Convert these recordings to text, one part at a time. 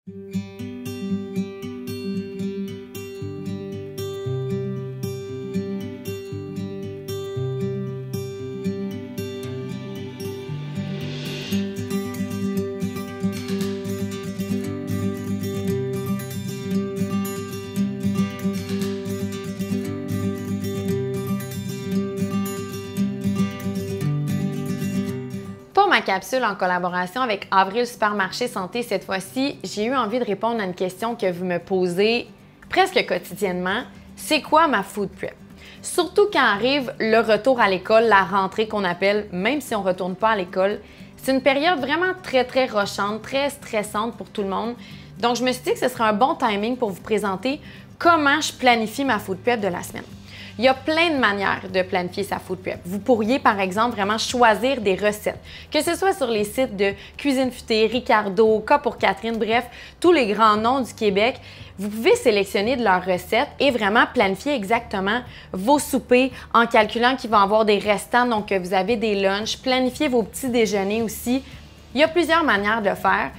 Pour ma capsule en collaboration avec Avril Supermarché Santé, cette fois-ci, j'ai eu envie de répondre à une question que vous me posez presque quotidiennement. C'est quoi ma food prep? Surtout quand arrive le retour à l'école, la rentrée qu'on appelle, même si on ne retourne pas à l'école. C'est une période vraiment très rochante, très stressante pour tout le monde. Donc, je me suis dit que ce serait un bon timing pour vous présenter comment je planifie ma food prep de la semaine. Il y a plein de manières de planifier sa food prep. Vous pourriez, par exemple, vraiment choisir des recettes, que ce soit sur les sites de Cuisine Futée, Ricardo, Cas pour Catherine, bref, tous les grands noms du Québec. Vous pouvez sélectionner de leurs recettes et vraiment planifier exactement vos soupers en calculant qu'il va y avoir des restants, donc que vous avez des lunchs, planifier vos petits déjeuners aussi. Il y a plusieurs manières de le faire.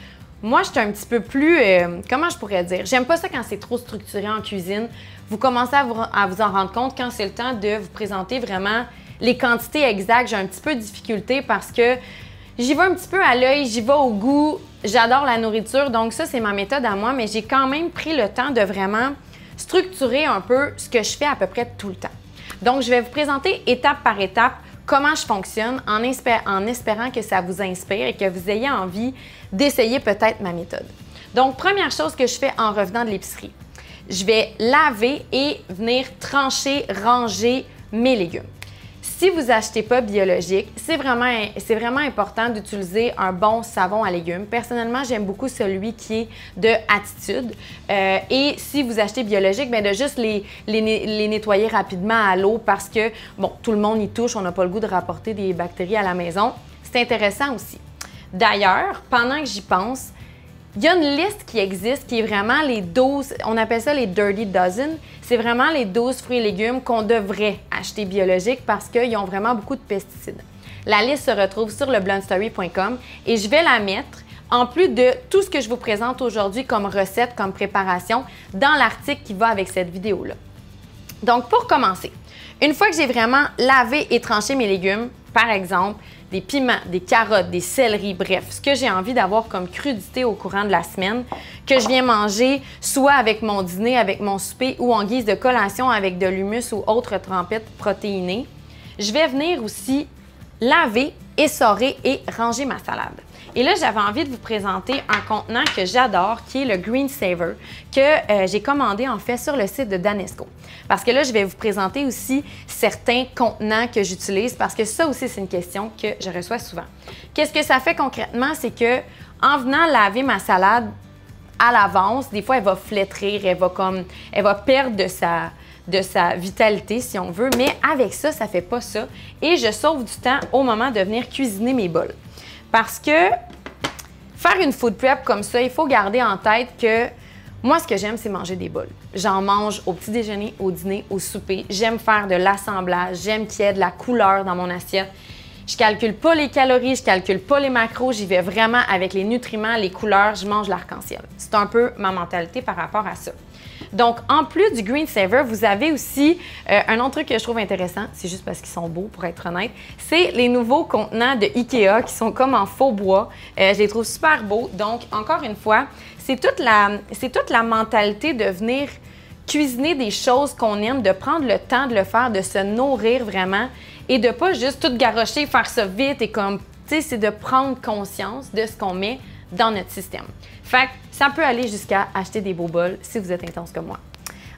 Moi, je suis un petit peu plus, comment je pourrais dire? J'aime pas ça quand c'est trop structuré en cuisine. Vous commencez à vous en rendre compte quand c'est le temps de vous présenter vraiment les quantités exactes. J'ai un petit peu de difficulté parce que j'y vais un petit peu à l'œil, j'y vais au goût. J'adore la nourriture, donc ça, c'est ma méthode à moi, mais j'ai quand même pris le temps de vraiment structurer un peu ce que je fais à peu près tout le temps. Donc, je vais vous présenter étape par étape comment je fonctionne en espérant que ça vous inspire et que vous ayez envie d'essayer peut-être ma méthode. Donc, première chose que je fais en revenant de l'épicerie, je vais laver et venir trancher, ranger mes légumes. Si vous n'achetez pas biologique, c'est vraiment important d'utiliser un bon savon à légumes. Personnellement, j'aime beaucoup celui qui est de Attitude. Et si vous achetez biologique, bien de juste les nettoyer rapidement à l'eau parce que, bon, tout le monde y touche, on n'a pas le goût de rapporter des bactéries à la maison. C'est intéressant aussi. D'ailleurs, pendant que j'y pense, il y a une liste qui existe qui est vraiment les 12, on appelle ça les Dirty Dozen. C'est vraiment les 12 fruits et légumes qu'on devrait acheter biologiques parce qu'ils ont vraiment beaucoup de pesticides. La liste se retrouve sur lebluntstory.com et je vais la mettre, en plus de tout ce que je vous présente aujourd'hui comme recette, comme préparation, dans l'article qui va avec cette vidéo-là. Donc, pour commencer, une fois que j'ai vraiment lavé et tranché mes légumes, par exemple, des piments, des carottes, des céleris, bref, ce que j'ai envie d'avoir comme crudité au courant de la semaine, que je viens manger soit avec mon dîner, avec mon souper ou en guise de collation avec de l'humus ou autre trempette protéinée, je vais venir aussi laver, essorer et ranger ma salade. Et là, j'avais envie de vous présenter un contenant que j'adore, qui est le Green Saver, que j'ai commandé en fait sur le site de Danesco. Parce que là, je vais vous présenter aussi certains contenants que j'utilise parce que ça aussi, c'est une question que je reçois souvent. Qu'est-ce que ça fait concrètement? C'est que en venant laver ma salade à l'avance, des fois, elle va flétrir, elle va perdre de sa vitalité, si on veut, mais avec ça, ça ne fait pas ça. Et je sauve du temps au moment de venir cuisiner mes bols. Parce que faire une food prep comme ça, il faut garder en tête que moi, ce que j'aime, c'est manger des bols. J'en mange au petit déjeuner, au dîner, au souper. J'aime faire de l'assemblage, j'aime qu'il y ait de la couleur dans mon assiette. Je calcule pas les calories, je calcule pas les macros, j'y vais vraiment avec les nutriments, les couleurs, je mange l'arc-en-ciel. C'est un peu ma mentalité par rapport à ça. Donc, en plus du Green Saver, vous avez aussi un autre truc que je trouve intéressant, c'est juste parce qu'ils sont beaux, pour être honnête, c'est les nouveaux contenants de Ikea qui sont comme en faux bois. Je les trouve super beaux. Donc, encore une fois, c'est toute la mentalité de venir cuisiner des choses qu'on aime, de prendre le temps de le faire, de se nourrir vraiment et de pas juste tout garrocher, faire ça vite et comme, tu sais, c'est de prendre conscience de ce qu'on met dans notre système. Fait que ça peut aller jusqu'à acheter des beaux bols si vous êtes intense comme moi.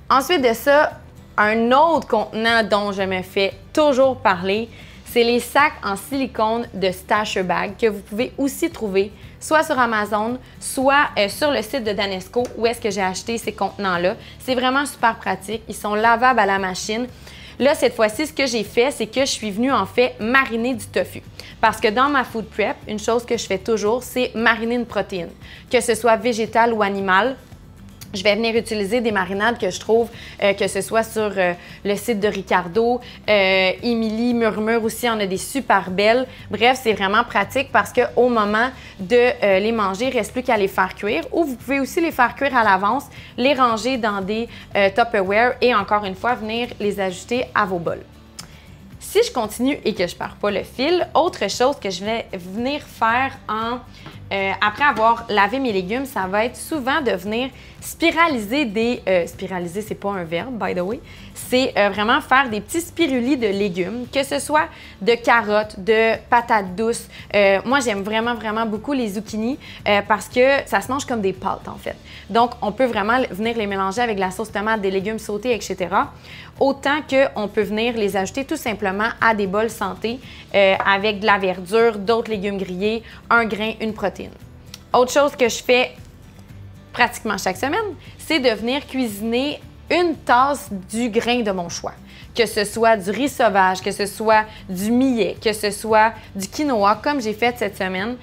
Ensuite de ça, un autre contenant dont je me fais toujours parler, c'est les sacs en silicone de Stasher Bag que vous pouvez aussi trouver soit sur Amazon, soit sur le site de Danesco où est-ce que j'ai acheté ces contenants-là. C'est vraiment super pratique. Ils sont lavables à la machine. Là, cette fois-ci, ce que j'ai fait, c'est que je suis venue en fait mariner du tofu. Parce que dans ma food prep, une chose que je fais toujours, c'est mariner une protéine, que ce soit végétale ou animale. Je vais venir utiliser des marinades que je trouve, que ce soit sur le site de Ricardo. Émilie Murmure aussi en a des super belles. Bref, c'est vraiment pratique parce qu'au moment de les manger, il ne reste plus qu'à les faire cuire. Ou vous pouvez aussi les faire cuire à l'avance, les ranger dans des Tupperware et encore une fois, venir les ajouter à vos bols. Si je continue et que je ne perds pas le fil, autre chose que je vais venir faire après avoir lavé mes légumes, ça va être souvent de venir spiraliser des... spiraliser, c'est pas un verbe, by the way. C'est vraiment faire des petits spirulis de légumes, que ce soit de carottes, de patates douces. Moi, j'aime vraiment, vraiment beaucoup les zucchini parce que ça se mange comme des pâtes, en fait. Donc, on peut vraiment venir les mélanger avec de la sauce tomate, des légumes sautés, etc. Autant qu'on peut venir les ajouter tout simplement à des bols santé avec de la verdure, d'autres légumes grillés, un grain, une protéine. Autre chose que je fais pratiquement chaque semaine, c'est de venir cuisiner une tasse du grain de mon choix. Que ce soit du riz sauvage, que ce soit du millet, que ce soit du quinoa, comme j'ai fait cette semaine,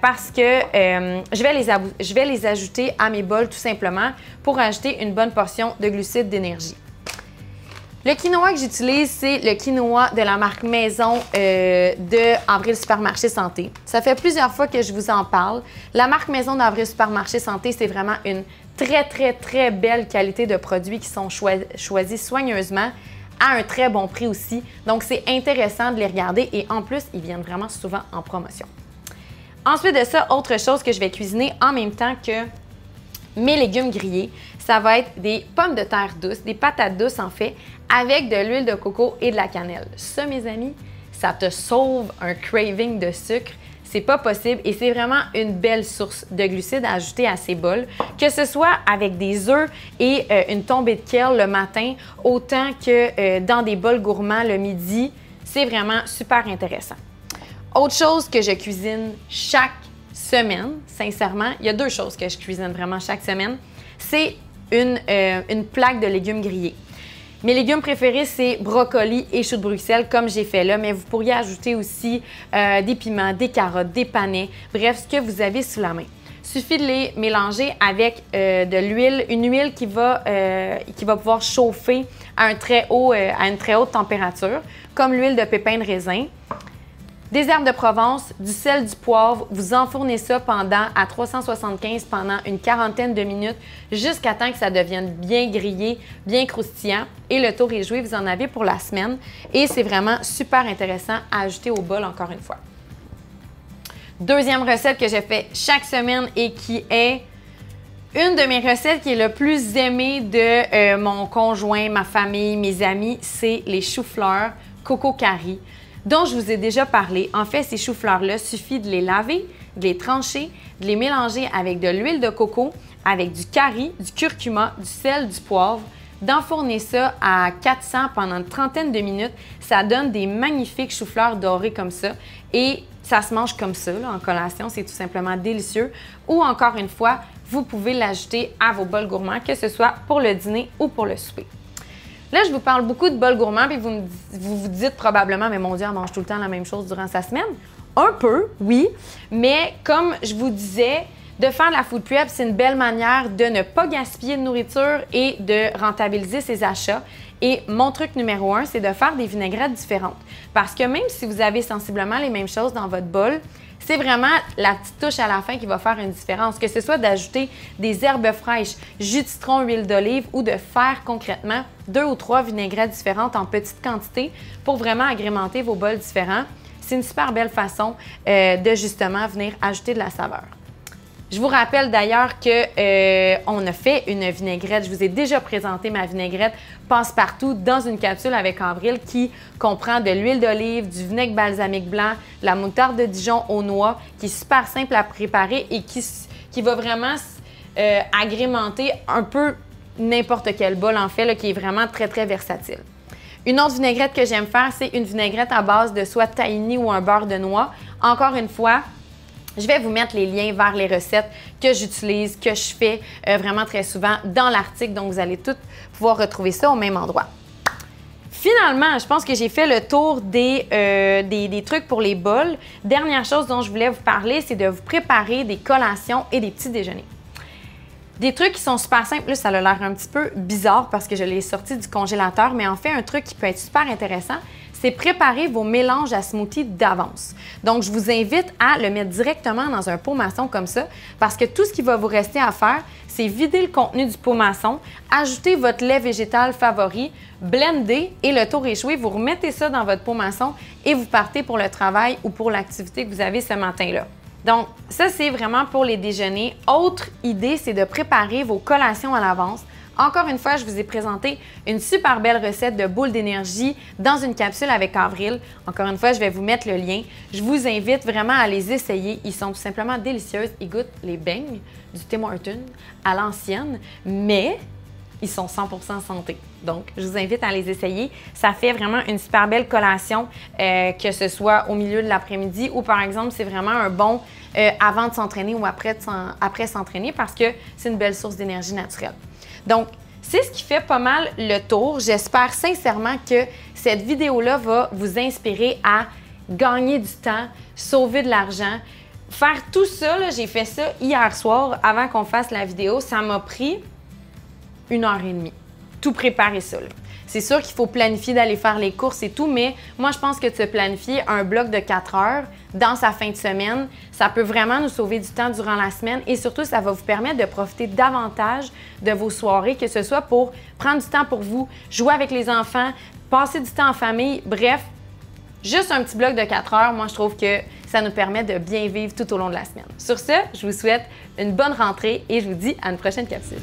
parce que je vais les ajouter à mes bols tout simplement pour ajouter une bonne portion de glucides d'énergie. Le quinoa que j'utilise, c'est le quinoa de la marque Maison de Avril Supermarché Santé. Ça fait plusieurs fois que je vous en parle. La marque Maison d'Avril Supermarché Santé, c'est vraiment une très, très, très belle qualité de produits qui sont choisis soigneusement à un très bon prix aussi. Donc, c'est intéressant de les regarder et en plus, ils viennent vraiment souvent en promotion. Ensuite de ça, autre chose que je vais cuisiner en même temps que mes légumes grillés, ça va être des pommes de terre douces, des patates douces en fait, avec de l'huile de coco et de la cannelle. Ça, mes amis, ça te sauve un craving de sucre. C'est pas possible et c'est vraiment une belle source de glucides à ajouter à ces bols, que ce soit avec des œufs et une tombée de kale le matin, autant que dans des bols gourmands le midi. C'est vraiment super intéressant. Autre chose que je cuisine chaque semaine, sincèrement, il y a deux choses que je cuisine vraiment chaque semaine, c'est une plaque de légumes grillés. Mes légumes préférés, c'est brocoli et choux de Bruxelles, comme j'ai fait là, mais vous pourriez ajouter aussi des piments, des carottes, des panais, bref, ce que vous avez sous la main. Il suffit de les mélanger avec de l'huile, une huile qui va pouvoir chauffer à une très haute température, comme l'huile de pépins de raisin. Des herbes de Provence, du sel, du poivre, vous enfournez ça à 375 pendant une quarantaine de minutes jusqu'à temps que ça devienne bien grillé, bien croustillant. Et le tour est joué, vous en avez pour la semaine. Et c'est vraiment super intéressant à ajouter au bol encore une fois. Deuxième recette que je fais chaque semaine et qui est une de mes recettes qui est le plus aimée de mon conjoint, ma famille, mes amis, c'est les choux-fleurs coco curry, dont je vous ai déjà parlé. En fait, ces choux-fleurs-là, suffit de les laver, de les trancher, de les mélanger avec de l'huile de coco, avec du curry, du curcuma, du sel, du poivre, d'enfourner ça à 400 pendant une trentaine de minutes. Ça donne des magnifiques choux-fleurs dorés comme ça et ça se mange comme ça là, en collation. C'est tout simplement délicieux. Ou encore une fois, vous pouvez l'ajouter à vos bols gourmands, que ce soit pour le dîner ou pour le souper. Là, je vous parle beaucoup de bols gourmands, puis vous vous dites probablement, mais mon Dieu, on mange tout le temps la même chose durant sa semaine. Un peu, oui, mais comme je vous disais, de faire de la food prep, c'est une belle manière de ne pas gaspiller de nourriture et de rentabiliser ses achats. Et mon truc numéro 1, c'est de faire des vinaigrettes différentes. Parce que même si vous avez sensiblement les mêmes choses dans votre bol, c'est vraiment la petite touche à la fin qui va faire une différence. Que ce soit d'ajouter des herbes fraîches, jus de citron, huile d'olive ou de faire concrètement 2 ou 3 vinaigrettes différentes en petite quantité pour vraiment agrémenter vos bols différents. C'est une super belle façon de justement venir ajouter de la saveur. Je vous rappelle d'ailleurs qu'on a fait une vinaigrette. Je vous ai déjà présenté ma vinaigrette passe-partout dans une capsule avec Avril qui comprend de l'huile d'olive, du vinaigre balsamique blanc, de la moutarde de Dijon aux noix, qui est super simple à préparer et qui va vraiment agrémenter un peu n'importe quel bol en fait, là, qui est vraiment très, très versatile. Une autre vinaigrette que j'aime faire, c'est une vinaigrette à base de soit tahini ou un beurre de noix. Encore une fois, je vais vous mettre les liens vers les recettes que j'utilise, que je fais vraiment très souvent dans l'article. Donc, vous allez toutes pouvoir retrouver ça au même endroit. Finalement, je pense que j'ai fait le tour des trucs pour les bols. Dernière chose dont je voulais vous parler, c'est de vous préparer des collations et des petits déjeuners. Des trucs qui sont super simples, là, ça a l'air un petit peu bizarre parce que je l'ai sorti du congélateur, mais en fait, un truc qui peut être super intéressant, c'est préparer vos mélanges à smoothie d'avance. Donc, je vous invite à le mettre directement dans un pot maçon comme ça parce que tout ce qui va vous rester à faire, c'est vider le contenu du pot maçon, ajouter votre lait végétal favori, blender et le tour échoué, vous remettez ça dans votre pot maçon et vous partez pour le travail ou pour l'activité que vous avez ce matin-là. Donc, ça, c'est vraiment pour les déjeuners. Autre idée, c'est de préparer vos collations à l'avance. Encore une fois, je vous ai présenté une super belle recette de boules d'énergie dans une capsule avec Avril. Encore une fois, je vais vous mettre le lien. Je vous invite vraiment à les essayer. Ils sont tout simplement délicieuses. Ils goûtent les beignes du Tim Hortons à l'ancienne, mais ils sont 100% santé. Donc, je vous invite à les essayer. Ça fait vraiment une super belle collation, que ce soit au milieu de l'après-midi ou par exemple, c'est vraiment un bon avant de s'entraîner ou après s'entraîner parce que c'est une belle source d'énergie naturelle. Donc, c'est ce qui fait pas mal le tour. J'espère sincèrement que cette vidéo-là va vous inspirer à gagner du temps, sauver de l'argent. Faire tout ça, j'ai fait ça hier soir avant qu'on fasse la vidéo. Ça m'a pris 1h30. Tout préparer ça. C'est sûr qu'il faut planifier d'aller faire les courses et tout, mais moi, je pense que de se planifier un bloc de 4 heures dans sa fin de semaine, ça peut vraiment nous sauver du temps durant la semaine et surtout, ça va vous permettre de profiter davantage de vos soirées, que ce soit pour prendre du temps pour vous, jouer avec les enfants, passer du temps en famille, bref, juste un petit bloc de 4 heures, moi, je trouve que ça nous permet de bien vivre tout au long de la semaine. Sur ce, je vous souhaite une bonne rentrée et je vous dis à une prochaine capsule.